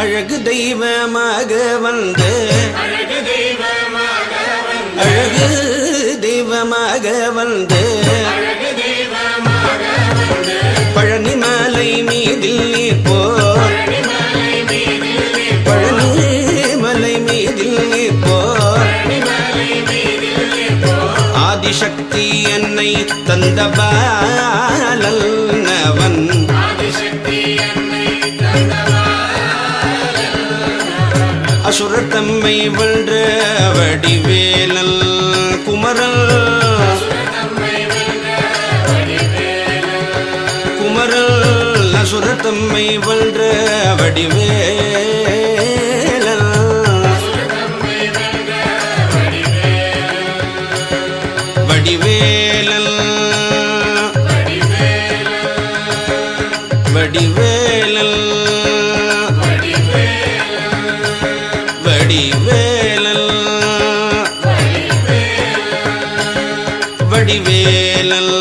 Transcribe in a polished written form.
அழகு தெய்வமாக வந்து அழகு தெய்வமாக வந்து பழனிமலை மீதில் நிற்போர் பழனிமலை மீதில் நிற்போர் ஆதிசக்தி என்னை தந்த பாலல்னவன் அசுரர் தம்மை வென்ற வடிவேலல் குமரல் குமரல் அசுரர் தம்மை வென்ற வடிவேலல் வடிவேலல் வடிவேலல் வடிவேலல் வடிவேலல்